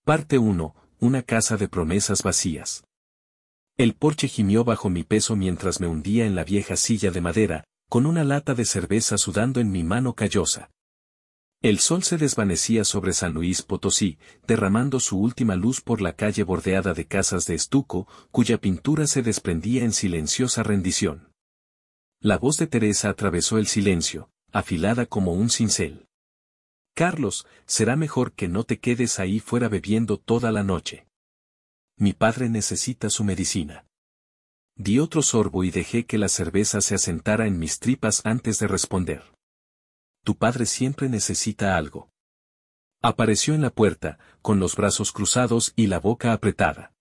Parte 1. Una casa de promesas vacías. El porche gimió bajo mi peso mientras me hundía en la vieja silla de madera, con una lata de cerveza sudando en mi mano callosa. El sol se desvanecía sobre San Luis Potosí, derramando su última luz por la calle bordeada de casas de estuco, cuya pintura se desprendía en silenciosa rendición. La voz de Teresa atravesó el silencio, afilada como un cincel. Carlos, será mejor que no te quedes ahí fuera bebiendo toda la noche. Mi padre necesita su medicina. Di otro sorbo y dejé que la cerveza se asentara en mis tripas antes de responder. Tu padre siempre necesita algo. Apareció en la puerta, con los brazos cruzados y la boca apretada.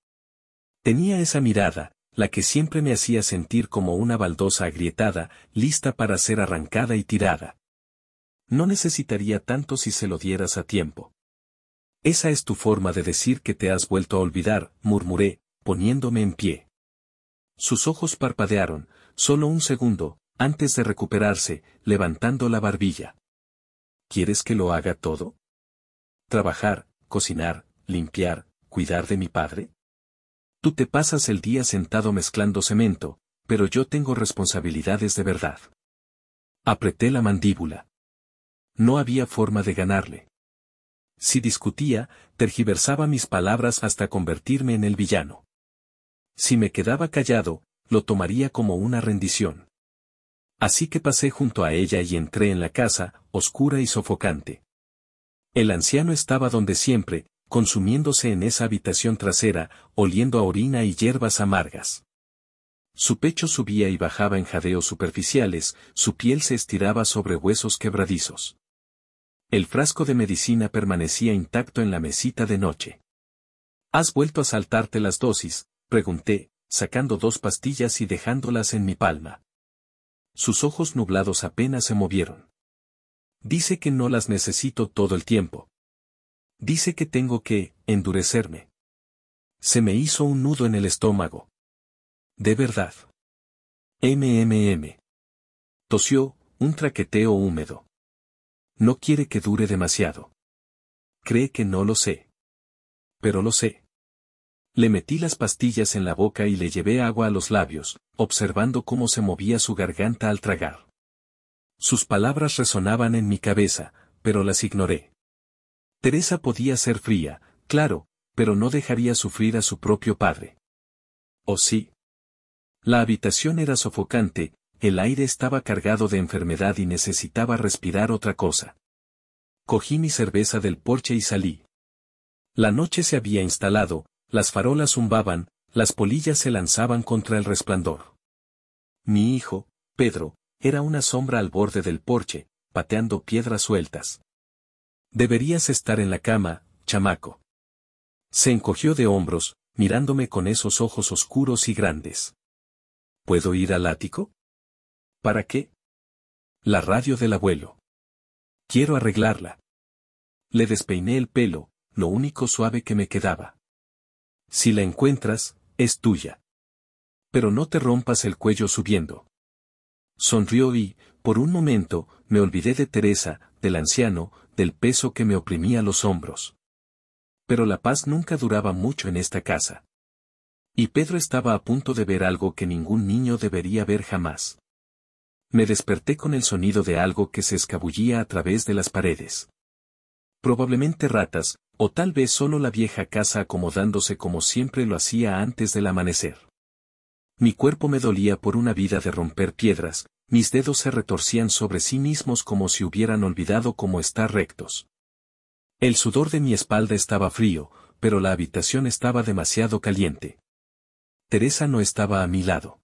Tenía esa mirada, la que siempre me hacía sentir como una baldosa agrietada, lista para ser arrancada y tirada. No necesitaría tanto si se lo dieras a tiempo. Esa es tu forma de decir que te has vuelto a olvidar, murmuré, poniéndome en pie. Sus ojos parpadearon, solo un segundo, antes de recuperarse, levantando la barbilla. ¿Quieres que lo haga todo? ¿Trabajar, cocinar, limpiar, cuidar de mi padre? Tú te pasas el día sentado mezclando cemento, pero yo tengo responsabilidades de verdad. Apreté la mandíbula. No había forma de ganarle. Si discutía, tergiversaba mis palabras hasta convertirme en el villano. Si me quedaba callado, lo tomaría como una rendición. Así que pasé junto a ella y entré en la casa, oscura y sofocante. El anciano estaba donde siempre, consumiéndose en esa habitación trasera, oliendo a orina y hierbas amargas. Su pecho subía y bajaba en jadeos superficiales, su piel se estiraba sobre huesos quebradizos. El frasco de medicina permanecía intacto en la mesita de noche. ¿Has vuelto a saltarte las dosis?, pregunté, sacando 2 pastillas y dejándolas en mi palma. Sus ojos nublados apenas se movieron. Dice que no las necesito todo el tiempo. Dice que tengo que endurecerme. Se me hizo un nudo en el estómago. De verdad. Tosió, un traqueteo húmedo. No quiere que dure demasiado. Cree que no lo sé. Pero lo sé. Le metí las pastillas en la boca y le llevé agua a los labios, observando cómo se movía su garganta al tragar. Sus palabras resonaban en mi cabeza, pero las ignoré. Teresa podía ser fría, claro, pero no dejaría sufrir a su propio padre. ¿O sí? La habitación era sofocante, el aire estaba cargado de enfermedad y necesitaba respirar otra cosa. Cogí mi cerveza del porche y salí. La noche se había instalado, las farolas zumbaban, las polillas se lanzaban contra el resplandor. Mi hijo, Pedro, era una sombra al borde del porche, pateando piedras sueltas. Deberías estar en la cama, chamaco. Se encogió de hombros, mirándome con esos ojos oscuros y grandes. ¿Puedo ir al ático? ¿Para qué? La radio del abuelo. Quiero arreglarla. Le despeiné el pelo, lo único suave que me quedaba. Si la encuentras, es tuya. Pero no te rompas el cuello subiendo. Sonrió y, por un momento, me olvidé de Teresa, del anciano, del peso que me oprimía los hombros. Pero la paz nunca duraba mucho en esta casa. Y Pedro estaba a punto de ver algo que ningún niño debería ver jamás. Me desperté con el sonido de algo que se escabullía a través de las paredes. Probablemente ratas, o tal vez solo la vieja casa acomodándose como siempre lo hacía antes del amanecer. Mi cuerpo me dolía por una vida de romper piedras, mis dedos se retorcían sobre sí mismos como si hubieran olvidado cómo estar rectos. El sudor de mi espalda estaba frío, pero la habitación estaba demasiado caliente. Teresa no estaba a mi lado.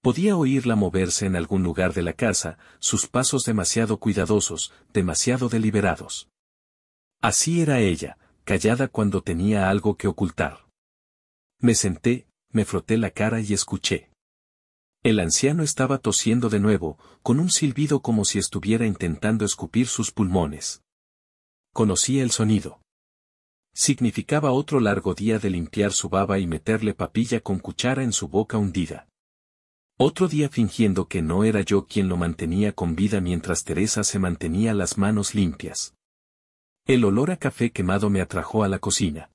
Podía oírla moverse en algún lugar de la casa, sus pasos demasiado cuidadosos, demasiado deliberados. Así era ella, callada cuando tenía algo que ocultar. Me senté, me froté la cara y escuché. El anciano estaba tosiendo de nuevo, con un silbido como si estuviera intentando escupir sus pulmones. Conocía el sonido. Significaba otro largo día de limpiar su baba y meterle papilla con cuchara en su boca hundida. Otro día fingiendo que no era yo quien lo mantenía con vida mientras Teresa se mantenía las manos limpias. El olor a café quemado me atrajo a la cocina.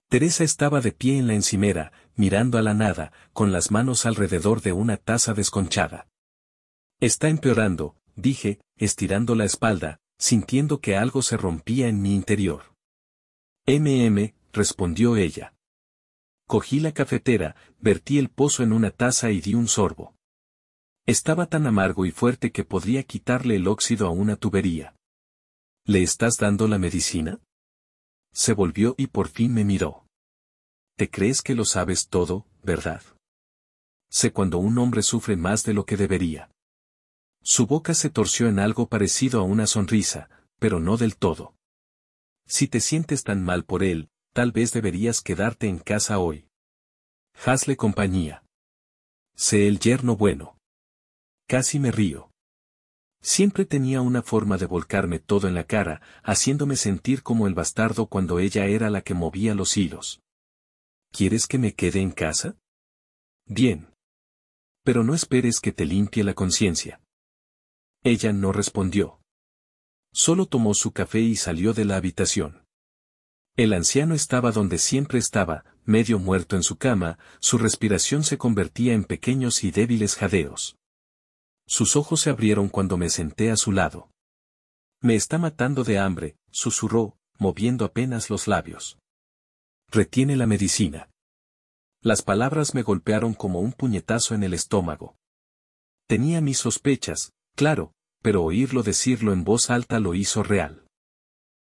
Teresa estaba de pie en la encimera, mirando a la nada, con las manos alrededor de una taza desconchada. Está empeorando, dije, estirando la espalda, sintiendo que algo se rompía en mi interior. Respondió ella. Cogí la cafetera, vertí el pozo en una taza y di un sorbo. Estaba tan amargo y fuerte que podría quitarle el óxido a una tubería. ¿Le estás dando la medicina? Se volvió y por fin me miró. ¿Te crees que lo sabes todo, verdad? Sé cuando un hombre sufre más de lo que debería. Su boca se torció en algo parecido a una sonrisa, pero no del todo. Si te sientes tan mal por él, tal vez deberías quedarte en casa hoy. Hazle compañía. Sé el yerno bueno. Casi me río. Siempre tenía una forma de volcarme todo en la cara, haciéndome sentir como el bastardo cuando ella era la que movía los hilos. ¿Quieres que me quede en casa? Bien. Pero no esperes que te limpie la conciencia. Ella no respondió. Solo tomó su café y salió de la habitación. El anciano estaba donde siempre estaba, medio muerto en su cama, su respiración se convertía en pequeños y débiles jadeos. Sus ojos se abrieron cuando me senté a su lado. Me está matando de hambre, susurró, moviendo apenas los labios. Retiene la medicina. Las palabras me golpearon como un puñetazo en el estómago. Tenía mis sospechas, claro, pero oírlo decirlo en voz alta lo hizo real.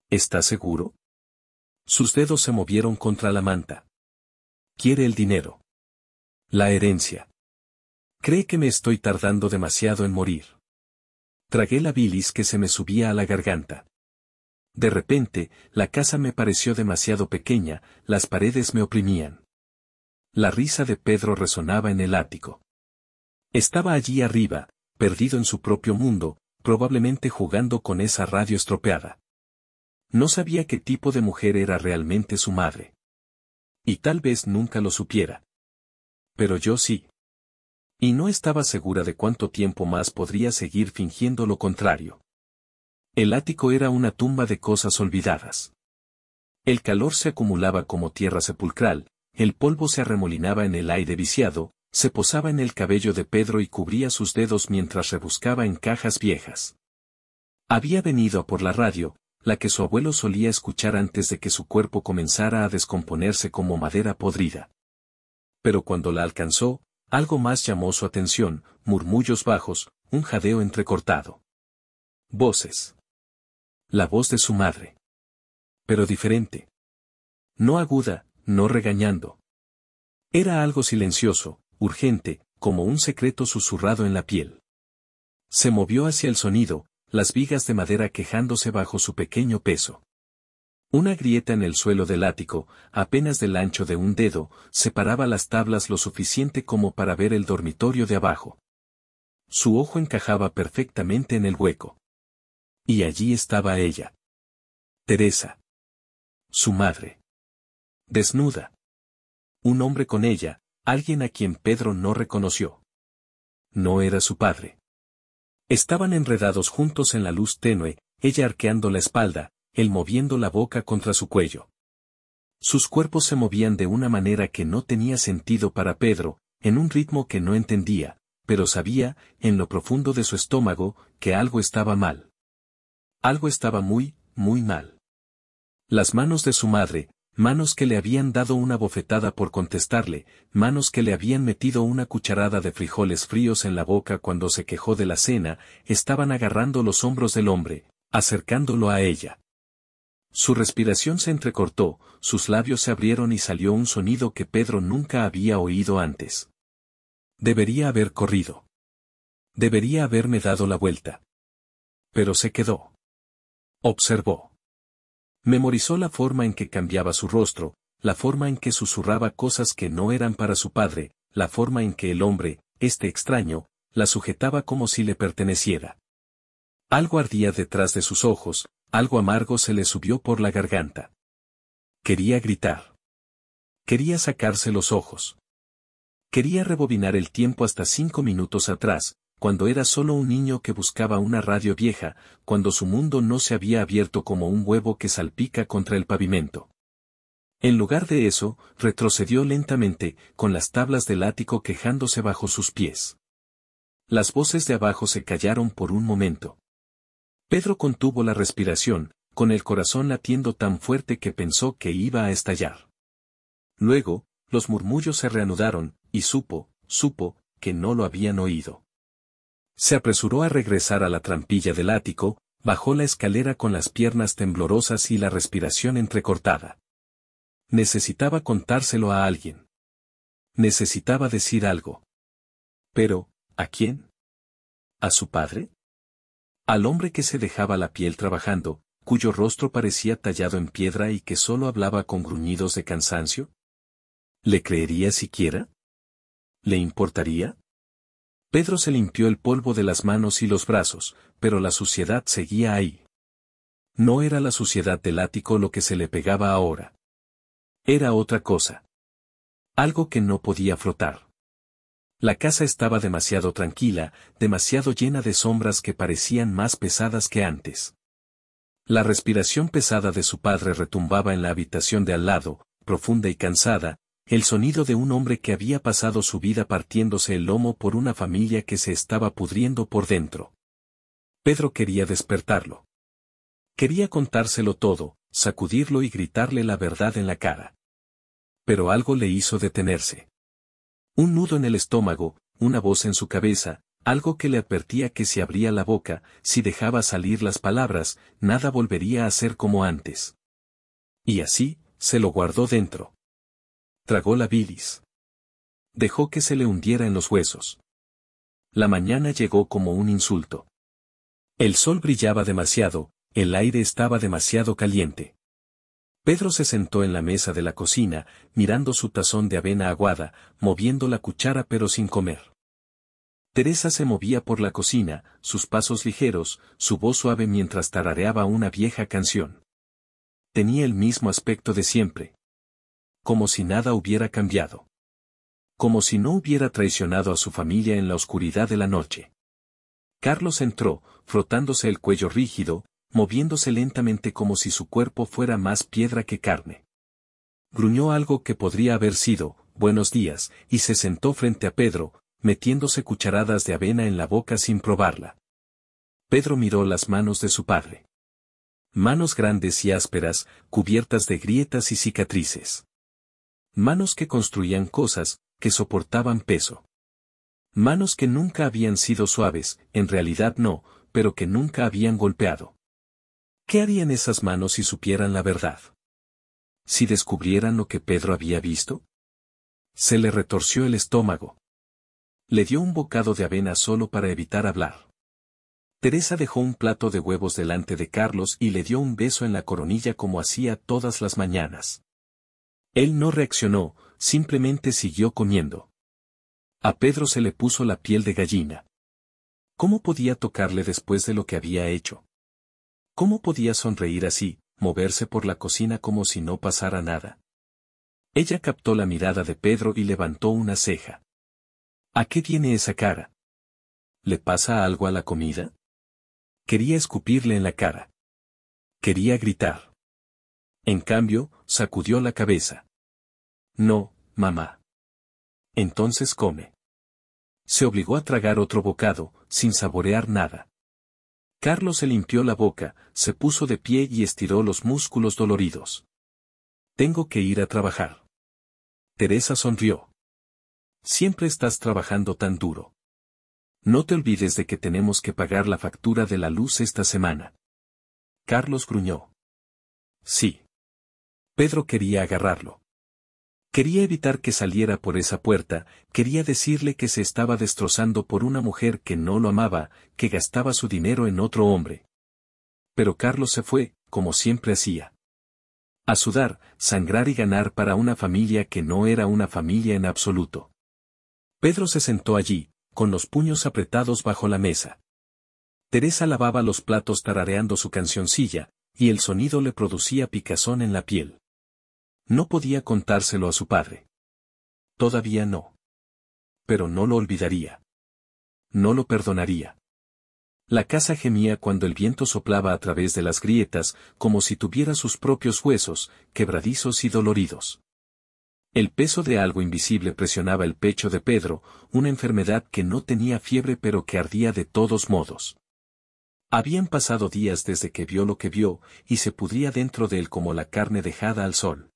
¿Estás seguro? Sus dedos se movieron contra la manta. Quiere el dinero. La herencia. Cree que me estoy tardando demasiado en morir. Tragué la bilis que se me subía a la garganta. De repente, la casa me pareció demasiado pequeña, las paredes me oprimían. La risa de Pedro resonaba en el ático. Estaba allí arriba, perdido en su propio mundo, probablemente jugando con esa radio estropeada. No sabía qué tipo de mujer era realmente su madre. Y tal vez nunca lo supiera. Pero yo sí. Y no estaba segura de cuánto tiempo más podría seguir fingiendo lo contrario. El ático era una tumba de cosas olvidadas. El calor se acumulaba como tierra sepulcral, el polvo se arremolinaba en el aire viciado, se posaba en el cabello de Pedro y cubría sus dedos mientras rebuscaba en cajas viejas. Había venido a por la radio, la que su abuelo solía escuchar antes de que su cuerpo comenzara a descomponerse como madera podrida. Pero cuando la alcanzó, algo más llamó su atención, murmullos bajos, un jadeo entrecortado. Voces. La voz de su madre. Pero diferente. No aguda, no regañando. Era algo silencioso, urgente, como un secreto susurrado en la piel. Se movió hacia el sonido, las vigas de madera quejándose bajo su pequeño peso. Una grieta en el suelo del ático, apenas del ancho de un dedo, separaba las tablas lo suficiente como para ver el dormitorio de abajo. Su ojo encajaba perfectamente en el hueco. Y allí estaba ella. Teresa. Su madre. Desnuda. Un hombre con ella, alguien a quien Pedro no reconoció. No era su padre. Estaban enredados juntos en la luz tenue, ella arqueando la espalda, él moviendo la boca contra su cuello. Sus cuerpos se movían de una manera que no tenía sentido para Pedro, en un ritmo que no entendía, pero sabía, en lo profundo de su estómago, que algo estaba mal. Algo estaba muy, muy mal. Las manos de su madre, manos que le habían dado una bofetada por contestarle, manos que le habían metido una cucharada de frijoles fríos en la boca cuando se quejó de la cena, estaban agarrando los hombros del hombre, acercándolo a ella. Su respiración se entrecortó, sus labios se abrieron y salió un sonido que Pedro nunca había oído antes. Debería haber corrido. Debería haberme dado la vuelta. Pero se quedó. Observó. Memorizó la forma en que cambiaba su rostro, la forma en que susurraba cosas que no eran para su padre, la forma en que el hombre, este extraño, la sujetaba como si le perteneciera. Algo ardía detrás de sus ojos, algo amargo se le subió por la garganta. Quería gritar. Quería sacarse los ojos. Quería rebobinar el tiempo hasta 5 minutos atrás, cuando era solo un niño que buscaba una radio vieja, cuando su mundo no se había abierto como un huevo que salpica contra el pavimento. En lugar de eso, retrocedió lentamente, con las tablas del ático quejándose bajo sus pies. Las voces de abajo se callaron por un momento. Pedro contuvo la respiración, con el corazón latiendo tan fuerte que pensó que iba a estallar. Luego, los murmullos se reanudaron, y supo, que no lo habían oído. Se apresuró a regresar a la trampilla del ático, bajó la escalera con las piernas temblorosas y la respiración entrecortada. Necesitaba contárselo a alguien. Necesitaba decir algo. Pero, ¿a quién? ¿A su padre? ¿Al hombre que se dejaba la piel trabajando, cuyo rostro parecía tallado en piedra y que solo hablaba con gruñidos de cansancio? ¿Le creería siquiera? ¿Le importaría? Pedro se limpió el polvo de las manos y los brazos, pero la suciedad seguía ahí. No era la suciedad del ático lo que se le pegaba ahora. Era otra cosa. Algo que no podía frotar. La casa estaba demasiado tranquila, demasiado llena de sombras que parecían más pesadas que antes. La respiración pesada de su padre retumbaba en la habitación de al lado, profunda y cansada, el sonido de un hombre que había pasado su vida partiéndose el lomo por una familia que se estaba pudriendo por dentro. Pedro quería despertarlo. Quería contárselo todo, sacudirlo y gritarle la verdad en la cara. Pero algo le hizo detenerse. Un nudo en el estómago, una voz en su cabeza, algo que le advertía que si abría la boca, si dejaba salir las palabras, nada volvería a ser como antes. Y así, se lo guardó dentro. Tragó la bilis. Dejó que se le hundiera en los huesos. La mañana llegó como un insulto. El sol brillaba demasiado, el aire estaba demasiado caliente. Pedro se sentó en la mesa de la cocina, mirando su tazón de avena aguada, moviendo la cuchara pero sin comer. Teresa se movía por la cocina, sus pasos ligeros, su voz suave mientras tarareaba una vieja canción. Tenía el mismo aspecto de siempre. Como si nada hubiera cambiado. Como si no hubiera traicionado a su familia en la oscuridad de la noche. Carlos entró, frotándose el cuello rígido, moviéndose lentamente como si su cuerpo fuera más piedra que carne. Gruñó algo que podría haber sido, buenos días, y se sentó frente a Pedro, metiéndose cucharadas de avena en la boca sin probarla. Pedro miró las manos de su padre. Manos grandes y ásperas, cubiertas de grietas y cicatrices. Manos que construían cosas, que soportaban peso. Manos que nunca habían sido suaves, en realidad no, pero que nunca habían golpeado. ¿Qué harían esas manos si supieran la verdad? ¿Si descubrieran lo que Pedro había visto? Se le retorció el estómago. Le dio un bocado de avena solo para evitar hablar. Teresa dejó un plato de huevos delante de Carlos y le dio un beso en la coronilla como hacía todas las mañanas. Él no reaccionó, simplemente siguió comiendo. A Pedro se le puso la piel de gallina. ¿Cómo podía tocarle después de lo que había hecho? ¿Cómo podía sonreír así, moverse por la cocina como si no pasara nada? Ella captó la mirada de Pedro y levantó una ceja. ¿A qué tiene esa cara? ¿Le pasa algo a la comida? Quería escupirle en la cara. Quería gritar. En cambio, sacudió la cabeza. No, mamá. Entonces come. Se obligó a tragar otro bocado, sin saborear nada. Carlos se limpió la boca, se puso de pie y estiró los músculos doloridos. Tengo que ir a trabajar. Teresa sonrió. Siempre estás trabajando tan duro. No te olvides de que tenemos que pagar la factura de la luz esta semana. Carlos gruñó. Sí. Pedro quería agarrarlo. Quería evitar que saliera por esa puerta, quería decirle que se estaba destrozando por una mujer que no lo amaba, que gastaba su dinero en otro hombre. Pero Carlos se fue, como siempre hacía. A sudar, sangrar y ganar para una familia que no era una familia en absoluto. Pedro se sentó allí, con los puños apretados bajo la mesa. Teresa lavaba los platos tarareando su cancioncilla, y el sonido le producía picazón en la piel. No podía contárselo a su padre. Todavía no. Pero no lo olvidaría. no lo perdonaría. La casa gemía cuando el viento soplaba a través de las grietas, como si tuviera sus propios huesos, quebradizos y doloridos. El peso de algo invisible presionaba el pecho de Pedro, una enfermedad que no tenía fiebre pero que ardía de todos modos. Habían pasado días desde que vio lo que vio, y se pudría dentro de él como la carne dejada al sol.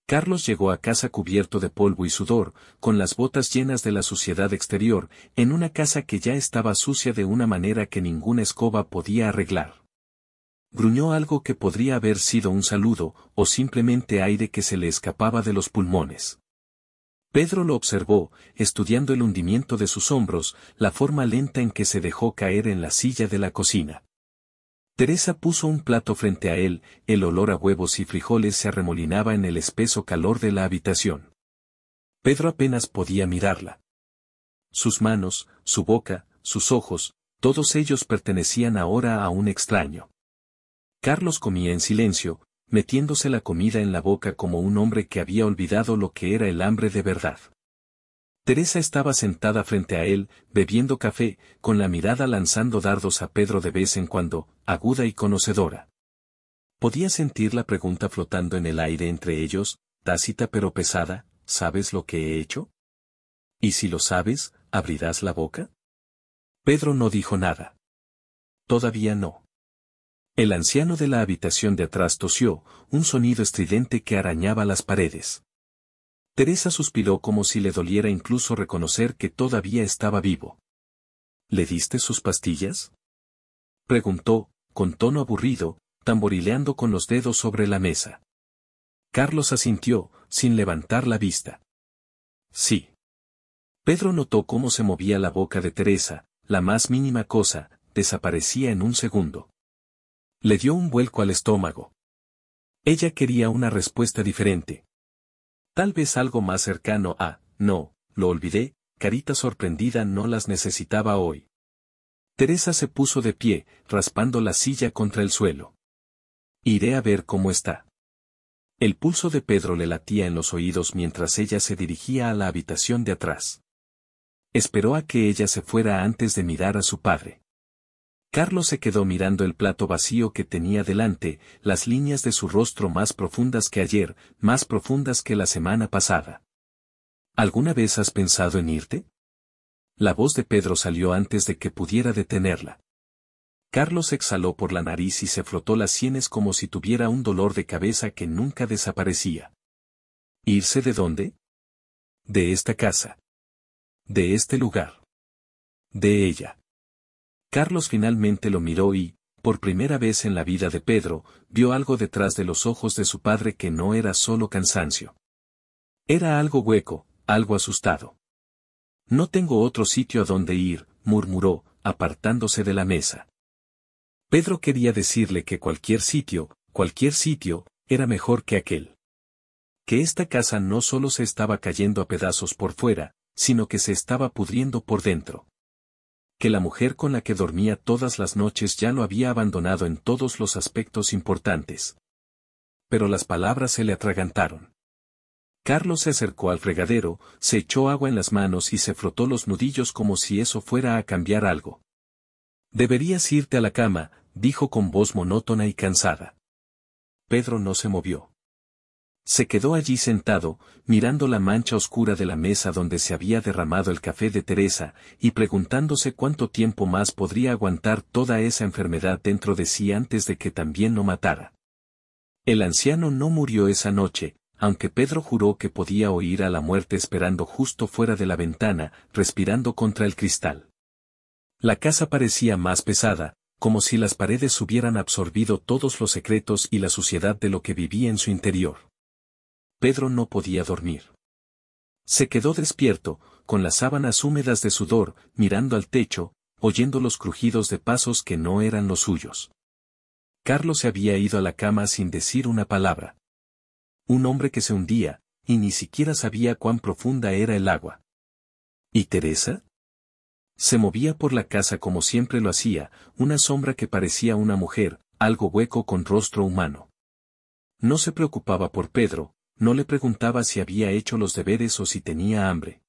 Carlos llegó a casa cubierto de polvo y sudor, con las botas llenas de la suciedad exterior, en una casa que ya estaba sucia de una manera que ninguna escoba podía arreglar. Gruñó algo que podría haber sido un saludo, o simplemente aire que se le escapaba de los pulmones. Pedro lo observó, estudiando el hundimiento de sus hombros, la forma lenta en que se dejó caer en la silla de la cocina. Teresa puso un plato frente a él, el olor a huevos y frijoles se arremolinaba en el espeso calor de la habitación. Pedro apenas podía mirarla. Sus manos, su boca, sus ojos, todos ellos pertenecían ahora a un extraño. Carlos comía en silencio, metiéndose la comida en la boca como un hombre que había olvidado lo que era el hambre de verdad. Teresa estaba sentada frente a él, bebiendo café, con la mirada lanzando dardos a Pedro de vez en cuando, aguda y conocedora. Podía sentir la pregunta flotando en el aire entre ellos, tácita pero pesada, ¿sabes lo que he hecho? ¿Y si lo sabes, abrirás la boca? Pedro no dijo nada. Todavía no. El anciano de la habitación de atrás tosió, un sonido estridente que arañaba las paredes. Teresa suspiró como si le doliera incluso reconocer que todavía estaba vivo. ¿Le diste sus pastillas?, preguntó, con tono aburrido, tamborileando con los dedos sobre la mesa. Carlos asintió, sin levantar la vista. Sí. Pedro notó cómo se movía la boca de Teresa, la más mínima cosa, desaparecía en un segundo. Le dio un vuelco al estómago. Ella quería una respuesta diferente. Tal vez algo más cercano a, no, lo olvidé, carita sorprendida no las necesitaba hoy. Teresa se puso de pie, raspando la silla contra el suelo. Iré a ver cómo está. El pulso de Pedro le latía en los oídos mientras ella se dirigía a la habitación de atrás. Esperó a que ella se fuera antes de mirar a su padre. Carlos se quedó mirando el plato vacío que tenía delante, las líneas de su rostro más profundas que ayer, más profundas que la semana pasada. ¿Alguna vez has pensado en irte? La voz de Pedro salió antes de que pudiera detenerla. Carlos exhaló por la nariz y se frotó las sienes como si tuviera un dolor de cabeza que nunca desaparecía. ¿Irse de dónde? De esta casa. De este lugar. De ella. Carlos finalmente lo miró y, por primera vez en la vida de Pedro, vio algo detrás de los ojos de su padre que no era solo cansancio. Era algo hueco, algo asustado. No tengo otro sitio a donde ir, murmuró, apartándose de la mesa. Pedro quería decirle que cualquier sitio, era mejor que aquel. Que esta casa no solo se estaba cayendo a pedazos por fuera, sino que se estaba pudriendo por dentro. Que la mujer con la que dormía todas las noches ya lo había abandonado en todos los aspectos importantes. Pero las palabras se le atragantaron. Carlos se acercó al fregadero, se echó agua en las manos y se frotó los nudillos como si eso fuera a cambiar algo. Deberías irte a la cama, dijo con voz monótona y cansada. Pedro no se movió. Se quedó allí sentado, mirando la mancha oscura de la mesa donde se había derramado el café de Teresa, y preguntándose cuánto tiempo más podría aguantar toda esa enfermedad dentro de sí antes de que también lo matara. El anciano no murió esa noche, aunque Pedro juró que podía oír a la muerte esperando justo fuera de la ventana, respirando contra el cristal. La casa parecía más pesada, como si las paredes hubieran absorbido todos los secretos y la suciedad de lo que vivía en su interior. Pedro no podía dormir. Se quedó despierto, con las sábanas húmedas de sudor, mirando al techo, oyendo los crujidos de pasos que no eran los suyos. Carlos se había ido a la cama sin decir una palabra. Un hombre que se hundía, y ni siquiera sabía cuán profunda era el agua. ¿Y Teresa? Se movía por la casa como siempre lo hacía, una sombra que parecía una mujer, algo hueco con rostro humano. No se preocupaba por Pedro, no le preguntaba si había hecho los deberes o si tenía hambre.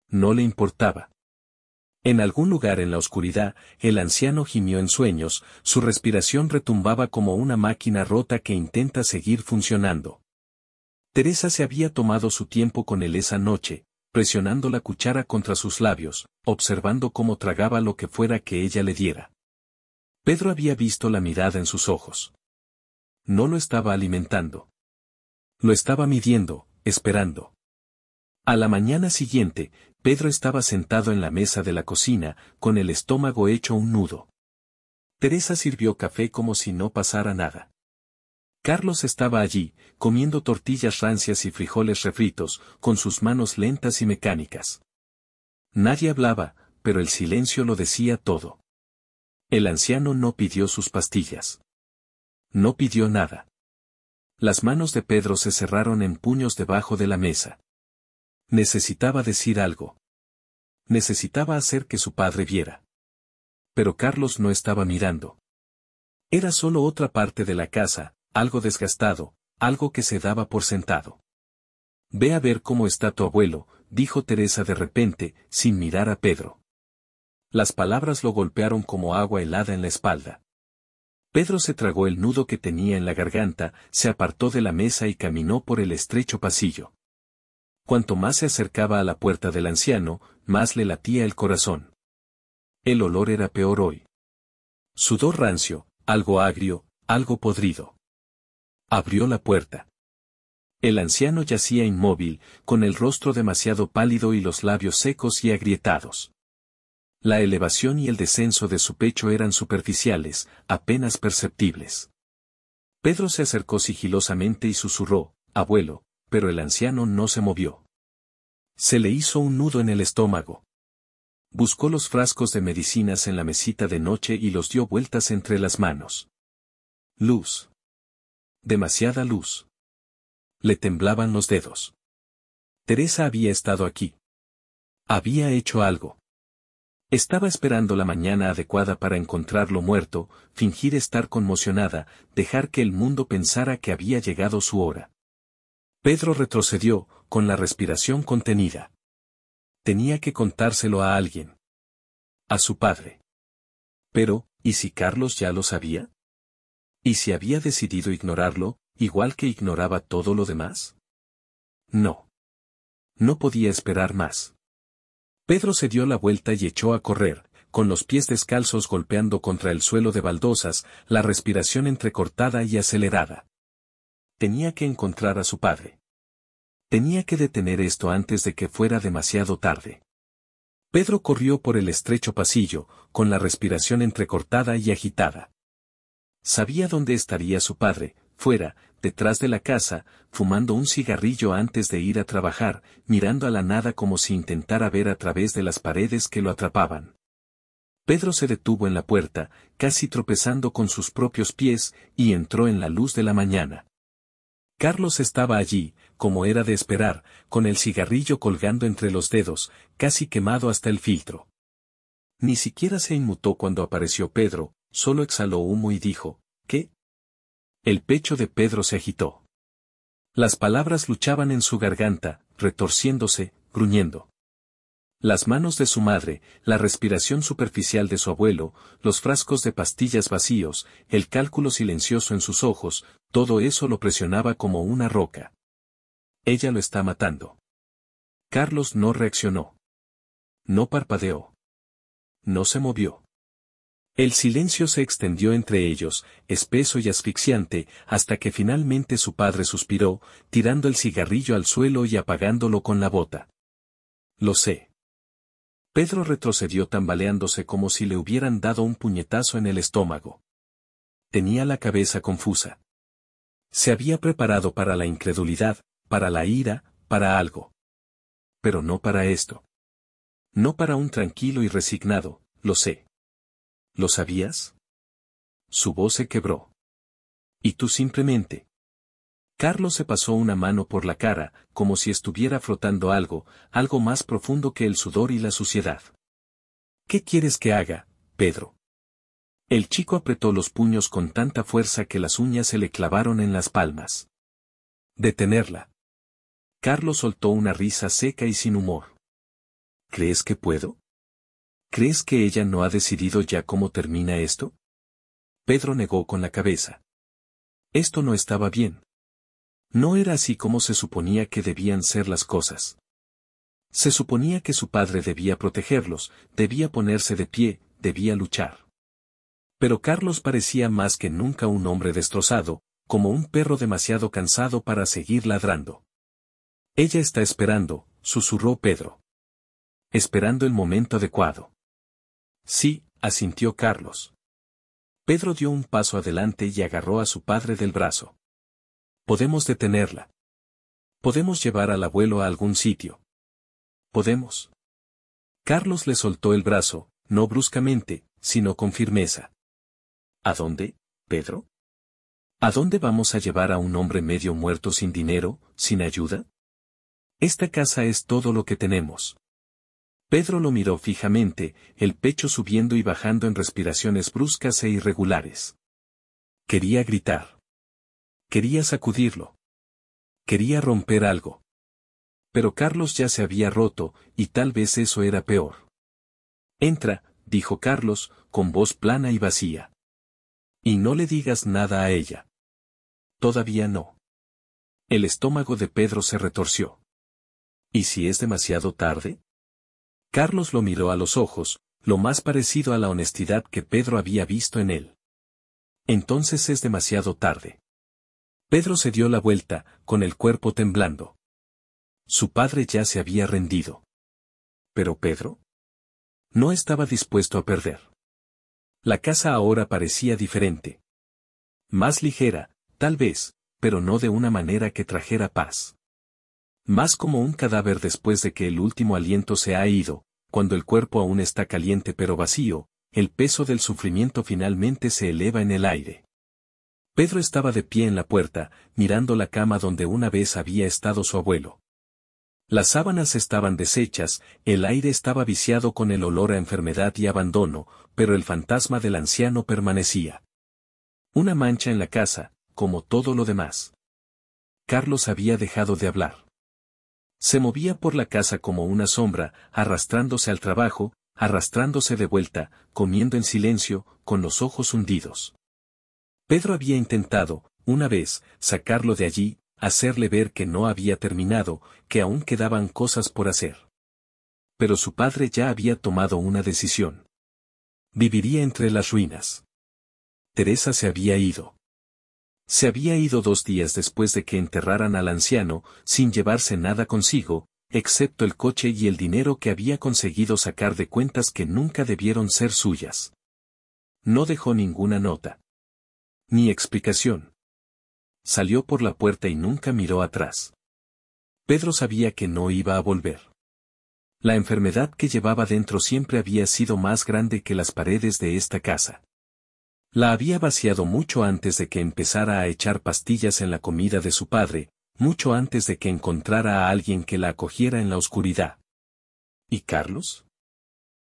No le importaba. En algún lugar en la oscuridad, el anciano gimió en sueños, su respiración retumbaba como una máquina rota que intenta seguir funcionando. Teresa se había tomado su tiempo con él esa noche, presionando la cuchara contra sus labios, observando cómo tragaba lo que fuera que ella le diera. Pedro había visto la mirada en sus ojos. No lo estaba alimentando. Lo estaba midiendo, esperando. A la mañana siguiente, Pedro estaba sentado en la mesa de la cocina, con el estómago hecho un nudo. Teresa sirvió café como si no pasara nada. Carlos estaba allí, comiendo tortillas rancias y frijoles refritos, con sus manos lentas y mecánicas. Nadie hablaba, pero el silencio lo decía todo. El anciano no pidió sus pastillas. No pidió nada. Las manos de Pedro se cerraron en puños debajo de la mesa. Necesitaba decir algo. Necesitaba hacer que su padre viera. Pero Carlos no estaba mirando. Era solo otra parte de la casa, algo desgastado, algo que se daba por sentado. Ve a ver cómo está tu abuelo, dijo Teresa de repente, sin mirar a Pedro. Las palabras lo golpearon como agua helada en la espalda. Pedro se tragó el nudo que tenía en la garganta, se apartó de la mesa y caminó por el estrecho pasillo. Cuanto más se acercaba a la puerta del anciano, más le latía el corazón. El olor era peor hoy. Sudor rancio, algo agrio, algo podrido. Abrió la puerta. El anciano yacía inmóvil, con el rostro demasiado pálido y los labios secos y agrietados. La elevación y el descenso de su pecho eran superficiales, apenas perceptibles. Pedro se acercó sigilosamente y susurró, «Abuelo», pero el anciano no se movió. Se le hizo un nudo en el estómago. Buscó los frascos de medicinas en la mesita de noche y los dio vueltas entre las manos. Luz. Demasiada luz. Le temblaban los dedos. Teresa había estado aquí. Había hecho algo. Estaba esperando la mañana adecuada para encontrarlo muerto, fingir estar conmocionada, dejar que el mundo pensara que había llegado su hora. Pedro retrocedió, con la respiración contenida. Tenía que contárselo a alguien. A su padre. Pero, ¿y si Carlos ya lo sabía? ¿Y si había decidido ignorarlo, igual que ignoraba todo lo demás? No. No podía esperar más. Pedro se dio la vuelta y echó a correr, con los pies descalzos golpeando contra el suelo de baldosas, la respiración entrecortada y acelerada. Tenía que encontrar a su padre. Tenía que detener esto antes de que fuera demasiado tarde. Pedro corrió por el estrecho pasillo, con la respiración entrecortada y agitada. Sabía dónde estaría su padre, fuera, detrás de la casa, fumando un cigarrillo antes de ir a trabajar, mirando a la nada como si intentara ver a través de las paredes que lo atrapaban. Pedro se detuvo en la puerta, casi tropezando con sus propios pies, y entró en la luz de la mañana. Carlos estaba allí, como era de esperar, con el cigarrillo colgando entre los dedos, casi quemado hasta el filtro. Ni siquiera se inmutó cuando apareció Pedro, solo exhaló humo y dijo, «¿Qué?». El pecho de Pedro se agitó. Las palabras luchaban en su garganta, retorciéndose, gruñendo. Las manos de su madre, la respiración superficial de su abuelo, los frascos de pastillas vacíos, el cálculo silencioso en sus ojos, todo eso lo presionaba como una roca. Ella lo está matando. Carlos no reaccionó. No parpadeó. No se movió. El silencio se extendió entre ellos, espeso y asfixiante, hasta que finalmente su padre suspiró, tirando el cigarrillo al suelo y apagándolo con la bota. «Lo sé». Pedro retrocedió tambaleándose como si le hubieran dado un puñetazo en el estómago. Tenía la cabeza confusa. Se había preparado para la incredulidad, para la ira, para algo. Pero no para esto. No para un tranquilo y resignado, «Lo sé». ¿Lo sabías? Su voz se quebró. ¿Y tú simplemente? Carlos se pasó una mano por la cara, como si estuviera frotando algo, algo más profundo que el sudor y la suciedad. ¿Qué quieres que haga, Pedro? El chico apretó los puños con tanta fuerza que las uñas se le clavaron en las palmas. Detenerla. Carlos soltó una risa seca y sin humor. ¿Crees que puedo? ¿Crees que ella no ha decidido ya cómo termina esto? Pedro negó con la cabeza. Esto no estaba bien. No era así como se suponía que debían ser las cosas. Se suponía que su padre debía protegerlos, debía ponerse de pie, debía luchar. Pero Carlos parecía más que nunca un hombre destrozado, como un perro demasiado cansado para seguir ladrando. Ella está esperando, susurró Pedro. Esperando el momento adecuado. Sí, asintió Carlos. Pedro dio un paso adelante y agarró a su padre del brazo. Podemos detenerla. Podemos llevar al abuelo a algún sitio. Podemos. Carlos le soltó el brazo, no bruscamente, sino con firmeza. ¿A dónde, Pedro? ¿A dónde vamos a llevar a un hombre medio muerto sin dinero, sin ayuda? Esta casa es todo lo que tenemos. Pedro lo miró fijamente, el pecho subiendo y bajando en respiraciones bruscas e irregulares. Quería gritar. Quería sacudirlo. Quería romper algo. Pero Carlos ya se había roto, y tal vez eso era peor. Entra, dijo Carlos, con voz plana y vacía. Y no le digas nada a ella. Todavía no. El estómago de Pedro se retorció. ¿Y si es demasiado tarde? Carlos lo miró a los ojos, lo más parecido a la honestidad que Pedro había visto en él. Entonces es demasiado tarde. Pedro se dio la vuelta, con el cuerpo temblando. Su padre ya se había rendido. Pero Pedro no estaba dispuesto a perder. La casa ahora parecía diferente. Más ligera, tal vez, pero no de una manera que trajera paz. Más como un cadáver después de que el último aliento se ha ido, cuando el cuerpo aún está caliente pero vacío, el peso del sufrimiento finalmente se eleva en el aire. Pedro estaba de pie en la puerta, mirando la cama donde una vez había estado su abuelo. Las sábanas estaban deshechas, el aire estaba viciado con el olor a enfermedad y abandono, pero el fantasma del anciano permanecía. Una mancha en la casa, como todo lo demás. Carlos había dejado de hablar. Se movía por la casa como una sombra, arrastrándose al trabajo, arrastrándose de vuelta, comiendo en silencio, con los ojos hundidos. Pedro había intentado, una vez, sacarlo de allí, hacerle ver que no había terminado, que aún quedaban cosas por hacer. Pero su padre ya había tomado una decisión. Viviría entre las ruinas. Teresa se había ido. Se había ido 2 días después de que enterraran al anciano, sin llevarse nada consigo, excepto el coche y el dinero que había conseguido sacar de cuentas que nunca debieron ser suyas. No dejó ninguna nota. Ni explicación. Salió por la puerta y nunca miró atrás. Pedro sabía que no iba a volver. La enfermedad que llevaba dentro siempre había sido más grande que las paredes de esta casa. La había vaciado mucho antes de que empezara a echar pastillas en la comida de su padre, mucho antes de que encontrara a alguien que la acogiera en la oscuridad. ¿Y Carlos?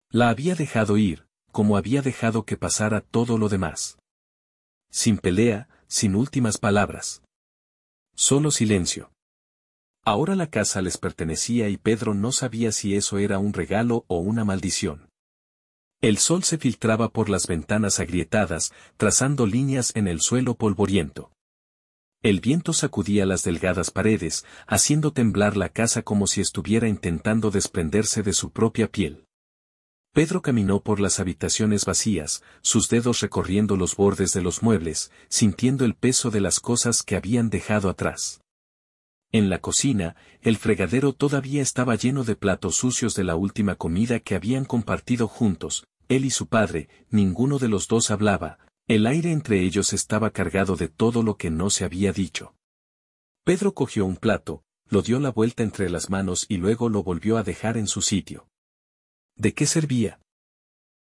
La había dejado ir, como había dejado que pasara todo lo demás. Sin pelea, sin últimas palabras. Solo silencio. Ahora la casa les pertenecía y Pedro no sabía si eso era un regalo o una maldición. El sol se filtraba por las ventanas agrietadas, trazando líneas en el suelo polvoriento. El viento sacudía las delgadas paredes, haciendo temblar la casa como si estuviera intentando desprenderse de su propia piel. Pedro caminó por las habitaciones vacías, sus dedos recorriendo los bordes de los muebles, sintiendo el peso de las cosas que habían dejado atrás. En la cocina, el fregadero todavía estaba lleno de platos sucios de la última comida que habían compartido juntos. Él y su padre, ninguno de los dos hablaba, el aire entre ellos estaba cargado de todo lo que no se había dicho. Pedro cogió un plato, lo dio la vuelta entre las manos y luego lo volvió a dejar en su sitio. ¿De qué servía?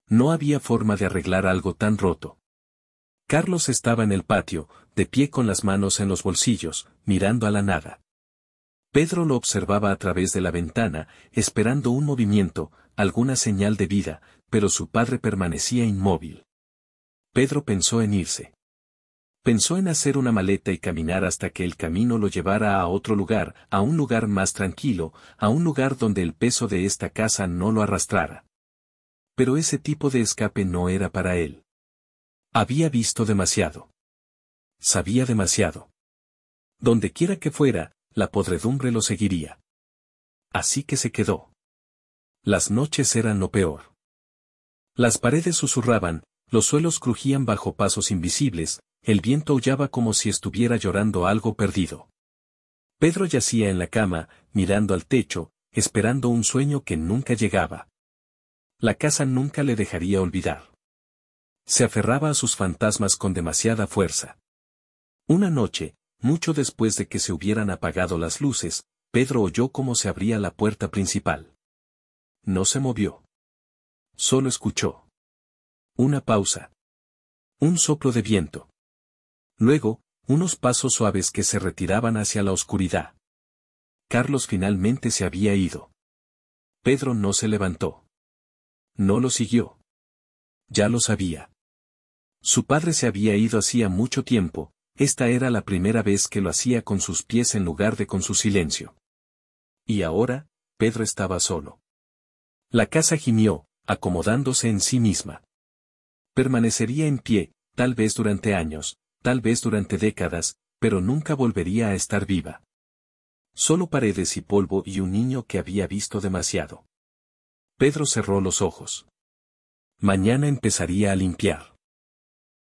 No había forma de arreglar algo tan roto. Carlos estaba en el patio, de pie con las manos en los bolsillos, mirando a la nada. Pedro lo observaba a través de la ventana, esperando un movimiento, alguna señal de vida, pero su padre permanecía inmóvil. Pedro pensó en irse. Pensó en hacer una maleta y caminar hasta que el camino lo llevara a otro lugar, a un lugar más tranquilo, a un lugar donde el peso de esta casa no lo arrastrara. Pero ese tipo de escape no era para él. Había visto demasiado. Sabía demasiado. Donde quiera que fuera, la podredumbre lo seguiría. Así que se quedó. Las noches eran lo peor. Las paredes susurraban, los suelos crujían bajo pasos invisibles, el viento aullaba como si estuviera llorando algo perdido. Pedro yacía en la cama, mirando al techo, esperando un sueño que nunca llegaba. La casa nunca le dejaría olvidar. Se aferraba a sus fantasmas con demasiada fuerza. Una noche, mucho después de que se hubieran apagado las luces, Pedro oyó cómo se abría la puerta principal. No se movió. Solo escuchó. Una pausa. Un soplo de viento. Luego, unos pasos suaves que se retiraban hacia la oscuridad. Carlos finalmente se había ido. Pedro no se levantó. No lo siguió. Ya lo sabía. Su padre se había ido hacía mucho tiempo, esta era la primera vez que lo hacía con sus pies en lugar de con su silencio. Y ahora, Pedro estaba solo. La casa gimió, acomodándose en sí misma. Permanecería en pie, tal vez durante años, tal vez durante décadas, pero nunca volvería a estar viva. Solo paredes y polvo y un niño que había visto demasiado. Pedro cerró los ojos. Mañana empezaría a limpiar.